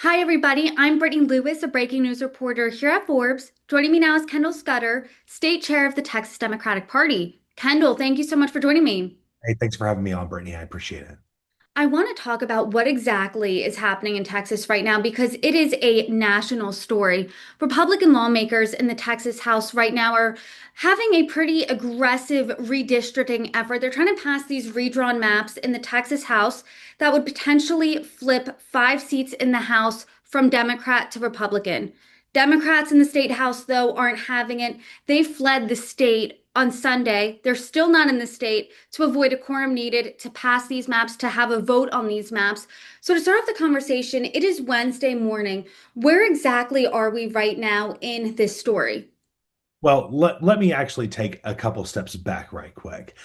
Hi, everybody. I'm Brittany Lewis, a breaking news reporter here at Forbes. Joining me now is Kendall Scudder, state chair of the Texas Democratic Party. Kendall, thank you so much for joining me. Hey, thanks for having me on, Brittany. I appreciate it. I want to talk about what exactly is happening in Texas right now because it is a national story. Republican lawmakers in the Texas House right now are having a pretty aggressive redistricting effort. They're trying to pass these redrawn maps in the Texas House that would potentially flip 5 seats in the House from Democrat to Republican. Democrats in the state house, though, aren't having it. They fled the state on Sunday. They're still not in the state to avoid a quorum needed to pass these maps, to have a vote on these maps. So, to start off the conversation, it is Wednesday morning. Where exactly are we right now in this story? Well, let me actually take a couple steps back right quick.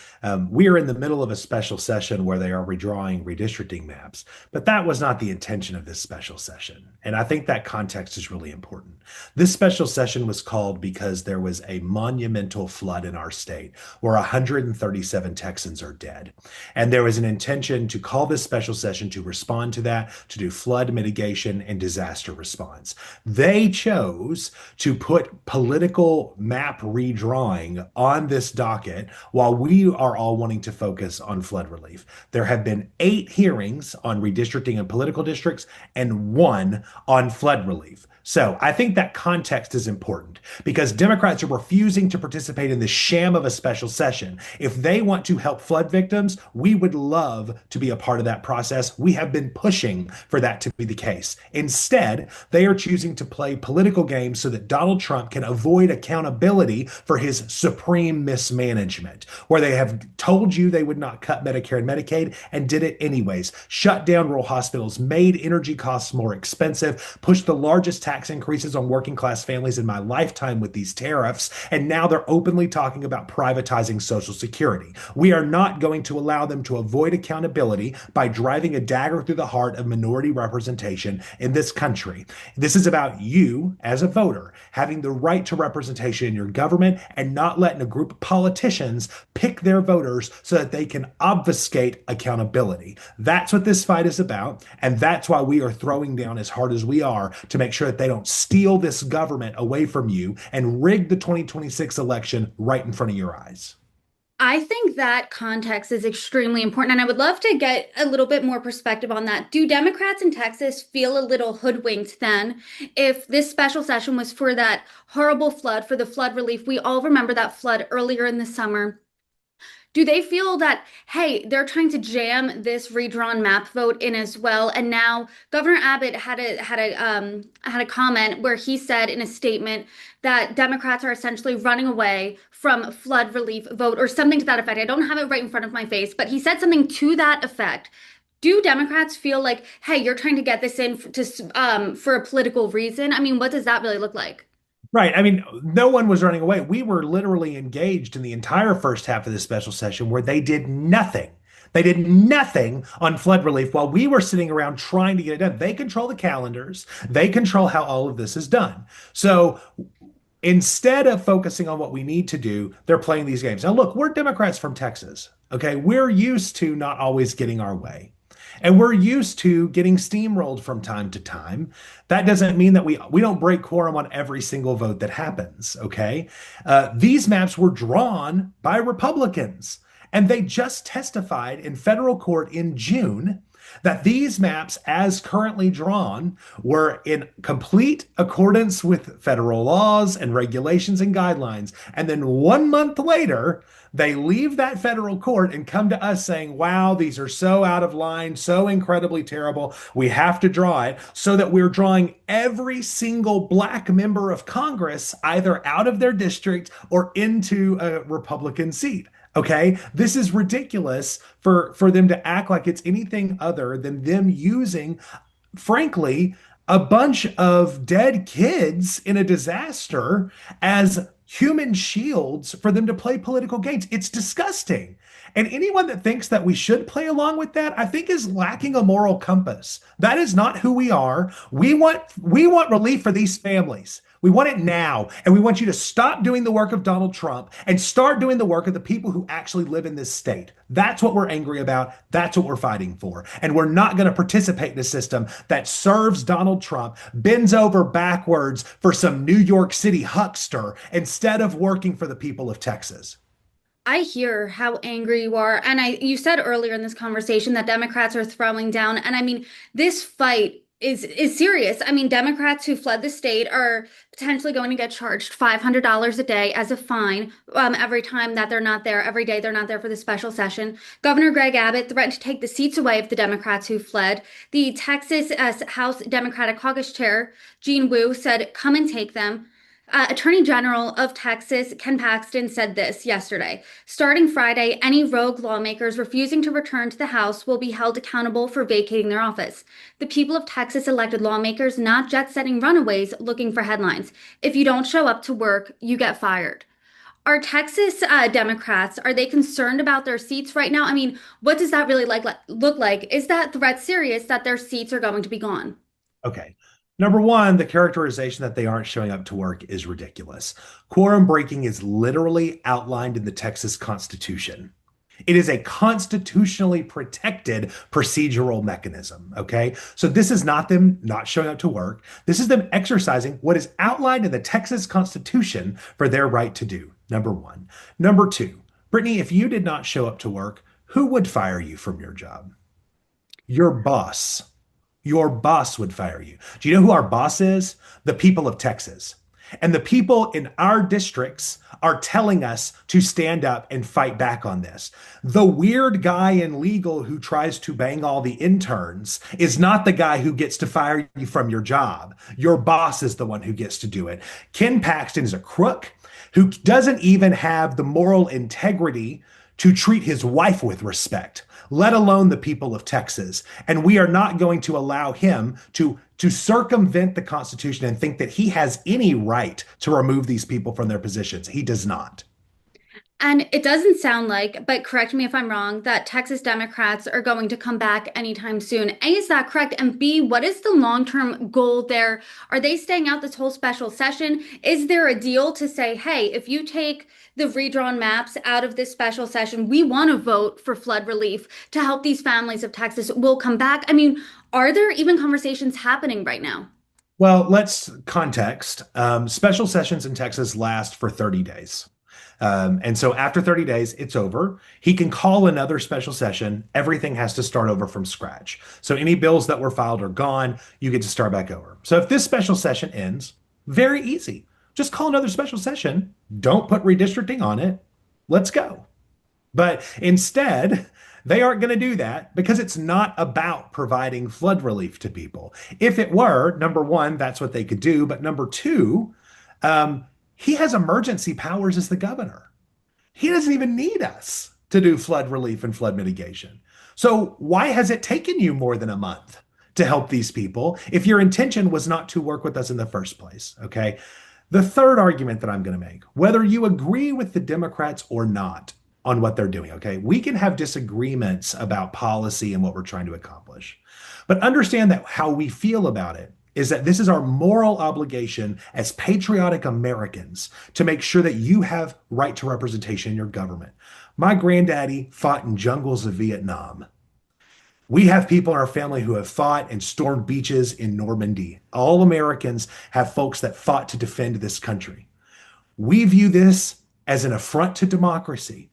We are in the middle of a special session where they are redrawing redistricting maps, but that was not the intention of this special session. And I think that context is really important. This special session was called because there was a monumental flood in our state where 137 Texans are dead. And there was an intention to call this special session to respond to that, to do flood mitigation and disaster response. They chose to put political map redrawing on this docket while we are all wanting to focus on flood relief. There have been 8 hearings on redistricting and political districts and one on flood relief. So I think that context is important because Democrats are refusing to participate in the sham of a special session. If they want to help flood victims, we would love to be a part of that process. We have been pushing for that to be the case. Instead, they are choosing to play political games so that Donald Trump can avoid accountability for his supreme mismanagement, where they have told you they would not cut Medicare and Medicaid and did it anyways, shut down rural hospitals, made energy costs more expensive, pushed the largest tax increases on working class families in my lifetime with these tariffs, and now they're openly talking about privatizing Social Security. We are not going to allow them to avoid accountability by driving a dagger through the heart of minority representation in this country. This is about you as a voter having the right to representation in your government and not letting a group of politicians pick their voters so that they can obfuscate accountability. That's what this fight is about. And that's why we are throwing down as hard as we are to make sure that they don't steal this government away from you and rig the 2026 election right in front of your eyes. I think that context is extremely important, and I would love to get a little bit more perspective on that. Do Democrats in Texas feel a little hoodwinked then if this special session was for that horrible flood, for the flood relief? We all remember that flood earlier in the summer. Do they feel that, hey, they're trying to jam this redrawn map vote in as well? And now Governor Abbott had a comment where he said in a statement that Democrats are essentially running away from flood relief vote or something to that effect. I don't have it right in front of my face, but he said something to that effect. Do Democrats feel like, hey, you're trying to get this in for a political reason? I mean, what does that really look like? Right. I mean, no one was running away. We were literally engaged in the entire first half of this special session where they did nothing. They did nothing on flood relief while we were sitting around trying to get it done. They control the calendars. They control how all of this is done. So instead of focusing on what we need to do, they're playing these games. Now, look, we're Democrats from Texas. Okay. We're used to not always getting our way. And we're used to getting steamrolled from time to time. That doesn't mean that we don't break quorum on every single vote that happens. Okay, these maps were drawn by Republicans, and they just testified in federal court in June that these maps, as currently drawn, were in complete accordance with federal laws and regulations and guidelines. And then 1 month later, they leave that federal court and come to us saying, wow, these are so out of line, so incredibly terrible. We have to draw it so that we're drawing every single black member of Congress either out of their district or into a Republican seat. Okay, this is ridiculous for them to act like it's anything other than them using, frankly, a bunch of dead kids in a disaster as human shields for them to play political games. It's disgusting. And anyone that thinks that we should play along with that, I think is lacking a moral compass. That is not who we are. We want relief for these families. We want it now. And we want you to stop doing the work of Donald Trump and start doing the work of the people who actually live in this state. That's what we're angry about. That's what we're fighting for. And we're not going to participate in a system that serves Donald Trump, bends over backwards for some New York City huckster instead of working for the people of Texas. I hear how angry you are. And you said earlier in this conversation that Democrats are throwing down. And I mean, this fight is serious. I mean, Democrats who fled the state are potentially going to get charged $500 a day as a fine every time that they're not there, every day they're not there for the special session. Governor Greg Abbott threatened to take the seats away of the Democrats who fled. The Texas House Democratic Caucus Chair, Gene Wu, said, "Come and take them." Attorney General of Texas, Ken Paxton, said this yesterday. Starting Friday, any rogue lawmakers refusing to return to the House will be held accountable for vacating their office. The people of Texas elected lawmakers, not jet-setting runaways looking for headlines. If you don't show up to work, you get fired. Are Texas Democrats, are they concerned about their seats right now? I mean, what does that really look like? Is that threat serious that their seats are going to be gone? Okay. Number one, the characterization that they aren't showing up to work is ridiculous. Quorum breaking is literally outlined in the Texas Constitution. It is a constitutionally protected procedural mechanism. Okay. So this is not them not showing up to work. This is them exercising what is outlined in the Texas Constitution for their right to do. Number one. Number two, Brittany, if you did not show up to work, who would fire you from your job? Your boss. Your boss would fire you. Do you know who our boss is? The people of Texas. And the people in our districts are telling us to stand up and fight back on this. The weird guy in legal who tries to bang all the interns is not the guy who gets to fire you from your job. Your boss is the one who gets to do it. Ken Paxton is a crook who doesn't even have the moral integrity to treat his wife with respect, let alone the people of Texas. And we are not going to allow him to circumvent the Constitution and think that he has any right to remove these people from their positions. He does not. And it doesn't sound like, but correct me if I'm wrong, that Texas Democrats are going to come back anytime soon. A, is that correct? And B, what is the long-term goal there? Are they staying out this whole special session? Is there a deal to say, hey, if you take the redrawn maps out of this special session, we want to vote for flood relief to help these families of Texas? We'll come back. I mean, are there even conversations happening right now? Well, let's context. Special sessions in Texas last for 30 days. And so after 30 days, it's over. He can call another special session. Everything has to start over from scratch. So any bills that were filed are gone. You get to start back over. So if this special session ends, very easy. Just call another special session. Don't put redistricting on it. Let's go. But instead, they aren't going to do that because it's not about providing flood relief to people. If it were, number one, that's what they could do. But number two, he has emergency powers as the governor. He doesn't even need us to do flood relief and flood mitigation. So why has it taken you more than a month to help these people if your intention was not to work with us in the first place? Okay. The third argument that I'm going to make, whether you agree with the Democrats or not on what they're doing, okay, we can have disagreements about policy and what we're trying to accomplish, but understand that how we feel about it is that this is our moral obligation as patriotic Americans to make sure that you have right to representation in your government. My granddaddy fought in jungles of Vietnam. We have people in our family who have fought and stormed beaches in Normandy. All Americans have folks that fought to defend this country. We view this as an affront to democracy.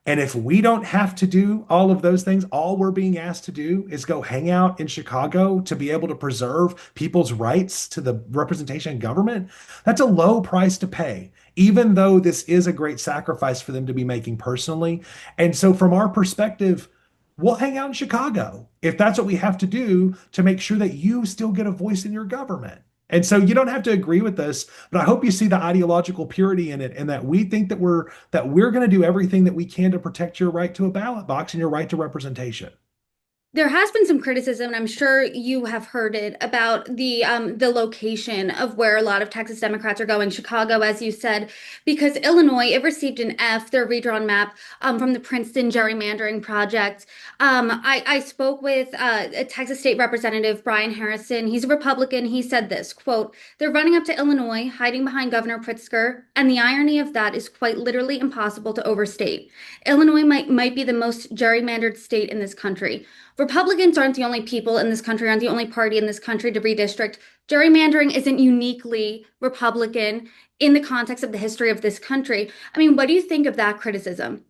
And if we don't have to do all of those things, all we're being asked to do is go hang out in Chicago to be able to preserve people's rights to the representation in government. That's a low price to pay, even though this is a great sacrifice for them to be making personally. And so from our perspective, we'll hang out in Chicago if that's what we have to do to make sure that you still get a voice in your government. And so you don't have to agree with this, but I hope you see the ideological purity in it and that we think that we're going to do everything that we can to protect your right to a ballot box and your right to representation. There has been some criticism, and I'm sure you have heard it about the location of where a lot of Texas Democrats are going. Chicago, as you said, because Illinois, it received an F, their redrawn map, from the Princeton gerrymandering project. I spoke with a Texas State Representative, Brian Harrison. He's a Republican. He said this, quote, "They're running up to Illinois, hiding behind Governor Pritzker, and the irony of that is quite literally impossible to overstate. Illinois might be the most gerrymandered state in this country. Republicans aren't the only people in this country, aren't the only party in this country to redistrict. Gerrymandering isn't uniquely Republican in the context of the history of this country. I mean, what do you think of that criticism?"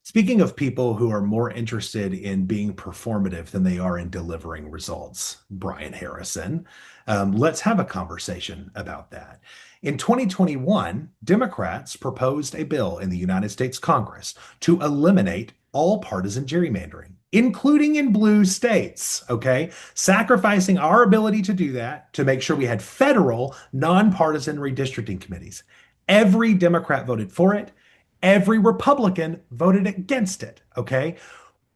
Speaking of people who are more interested in being performative than they are in delivering results, Brian Harrison, let's have a conversation about that. In 2021, Democrats proposed a bill in the United States Congress to eliminate all partisan gerrymandering, including in blue states, okay? Sacrificing our ability to do that to make sure we had federal nonpartisan redistricting committees. Every Democrat voted for it. Every Republican voted against it. Okay.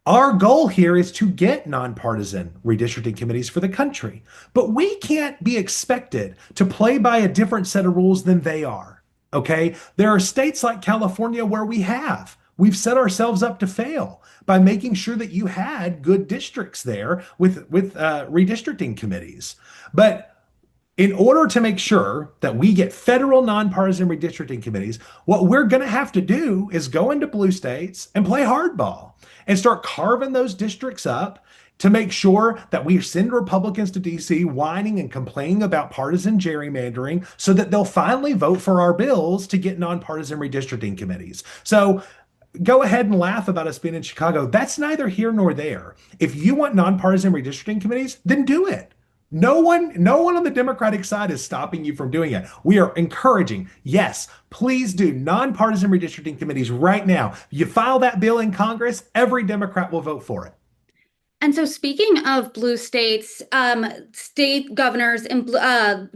Our goal here is to get nonpartisan redistricting committees for the country, but we can't be expected to play by a different set of rules than they are. Okay. There are states like California where we've set ourselves up to fail by making sure that you had good districts there with redistricting committees. But in order to make sure that we get federal nonpartisan redistricting committees, what we're going to have to do is go into blue states and play hardball and start carving those districts up to make sure that we send Republicans to DC whining and complaining about partisan gerrymandering so that they'll finally vote for our bills to get nonpartisan redistricting committees. So go ahead and laugh about us being in Chicago. That's neither here nor there. If you want nonpartisan redistricting committees, then do it. No one on the Democratic side is stopping you from doing it. We are encouraging, yes, please do nonpartisan redistricting committees right now. You file that bill in Congress, every Democrat will vote for it. And so, speaking of blue states, state governors in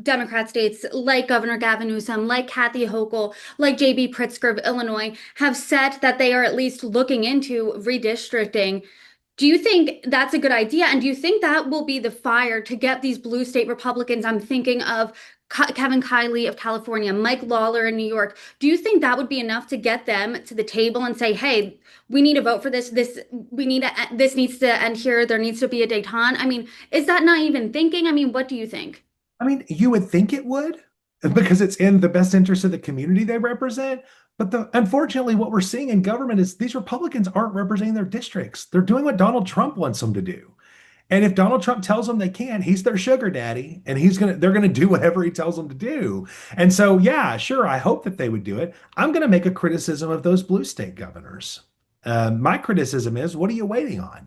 Democrat states like Governor Gavin Newsom, like Kathy Hochul, like J.B. Pritzker of Illinois have said that they are at least looking into redistricting. Do you think that's a good idea? And do you think that will be the fire to get these blue state Republicans? I'm thinking of Kevin Kiley of California, Mike Lawler in New York. Do you think that would be enough to get them to the table and say, "Hey, we need to vote for this. This needs to end here. There needs to be a détente." I mean, is that not even thinking? I mean, what do you think? I mean, you would think it would because it's in the best interest of the community they represent. But unfortunately, what we're seeing in government is these Republicans aren't representing their districts. They're doing what Donald Trump wants them to do. And if Donald Trump tells them they can, he's their sugar daddy, and they're gonna do whatever he tells them to do. And so, yeah, sure, I hope that they would do it. I'm gonna make a criticism of those blue state governors. My criticism is, what are you waiting on?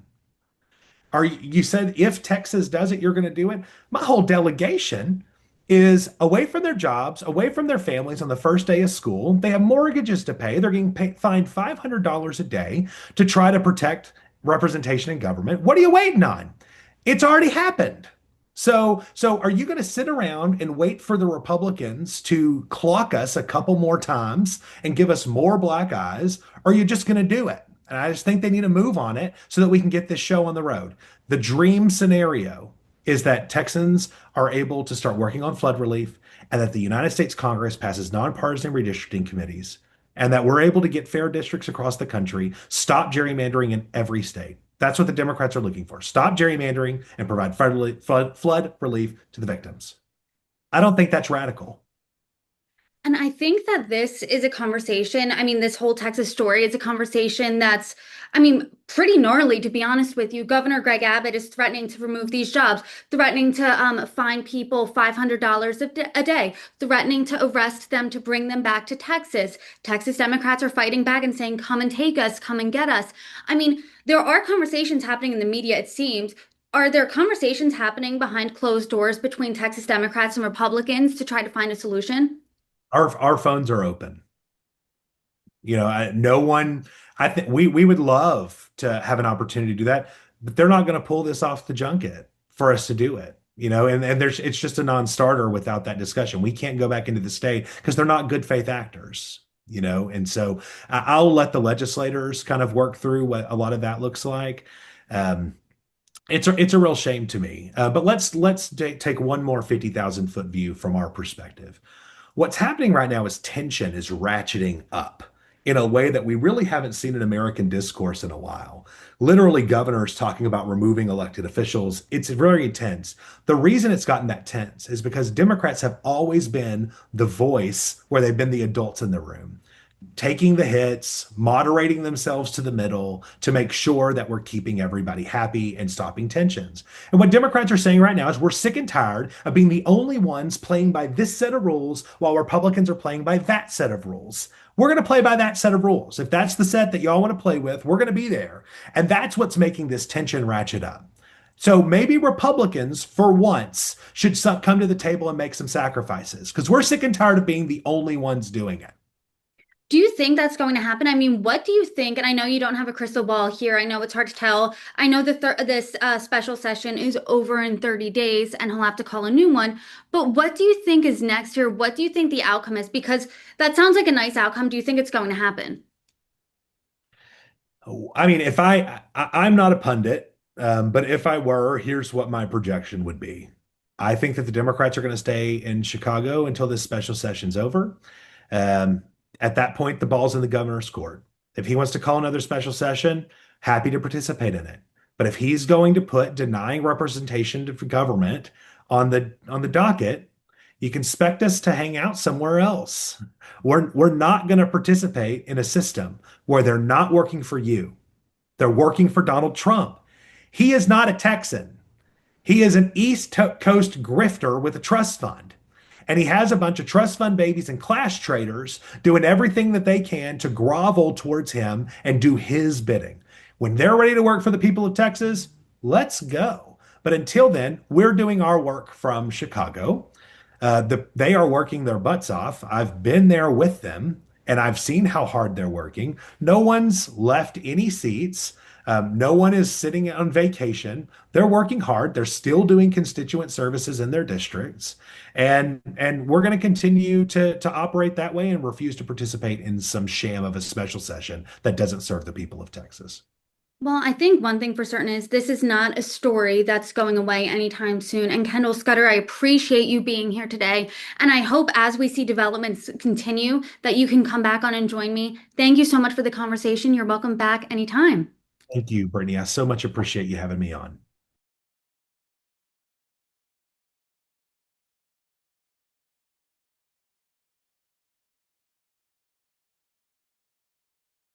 You said if Texas does it, you're going to do it. My whole delegation is away from their jobs, away from their families on the first day of school. They have mortgages to pay. They're getting fined $500 a day to try to protect representation in government. What are you waiting on? It's already happened. So are you going to sit around and wait for the Republicans to clock us a couple more times and give us more black eyes? Or are you just going to do it? And I just think they need to move on it so that we can get this show on the road. The dream scenario is that Texans are able to start working on flood relief and that the United States Congress passes nonpartisan redistricting committees and that we're able to get fair districts across the country, stop gerrymandering in every state. That's what the Democrats are looking for. Stop gerrymandering and provide flood relief to the victims. I don't think that's radical. And I think that this is a conversation. I mean, this whole Texas story is a conversation that's, I mean, pretty gnarly, to be honest with you. Governor Greg Abbott is threatening to remove these jobs, threatening to fine people $500 a day, threatening to arrest them to bring them back to Texas. Texas Democrats are fighting back and saying, "Come and take us, come and get us." I mean, there are conversations happening in the media, it seems. Are there conversations happening behind closed doors between Texas Democrats and Republicans to try to find a solution? Our phones are open. No one. I think we would love to have an opportunity to do that, but they're not going to pull this off the junket for us to do it. And it's just a non-starter without that discussion. We can't go back into the state because they're not good faith actors. And so I'll let the legislators kind of work through what a lot of that looks like. It's a real shame to me. But take one more 50,000 foot view from our perspective. What's happening right now is tension is ratcheting up in a way that we really haven't seen in American discourse in a while. Literally, governors talking about removing elected officials. It's very tense. The reason it's gotten that tense is because Democrats have always been the voice where they've been the adults in the room, taking the hits, moderating themselves to the middle to make sure that we're keeping everybody happy and stopping tensions. And what Democrats are saying right now is we're sick and tired of being the only ones playing by this set of rules while Republicans are playing by that set of rules. We're going to play by that set of rules. If that's the set that y'all want to play with, we're going to be there. And that's what's making this tension ratchet up. So maybe Republicans, for once, should come to the table and make some sacrifices because we're sick and tired of being the only ones doing it. Do you think that's going to happen? I mean, what do you think? And I know you don't have a crystal ball here. I know it's hard to tell. I know this special session is over in 30 days and he'll have to call a new one. But what do you think is next here? What do you think the outcome is? Because that sounds like a nice outcome. Do you think it's going to happen? I mean, I'm not a pundit, but if I were, here's what my projection would be. I think that the Democrats are going to stay in Chicago until this special session's over. Um, at that point, the ball's in the governor's court. If he wants to call another special session, happy to participate in it. But if he's going to put denying representation to government on the docket, you can expect us to hang out somewhere else. We're not going to participate in a system where they're not working for you. They're working for Donald Trump. He is not a Texan. He is an East Coast grifter with a trust fund. And he has a bunch of trust fund babies and class traders doing everything that they can to grovel towards him and do his bidding. When they're ready to work for the people of Texas, let's go. But until then, we're doing our work from Chicago. They are working their butts off. I've been there with them and I've seen how hard they're working. No one's left any seats. No one is sitting on vacation. They're working hard. They're still doing constituent services in their districts, and we're going to continue to operate that way and refuse to participate in some sham of a special session that doesn't serve the people of Texas. Well, I think one thing for certain is this is not a story that's going away anytime soon. And Kendall Scudder, I appreciate you being here today. And I hope as we see developments continue that you can come back on and join me. Thank you so much for the conversation. You're welcome back anytime. Thank you, Brittany. I so much appreciate you having me on.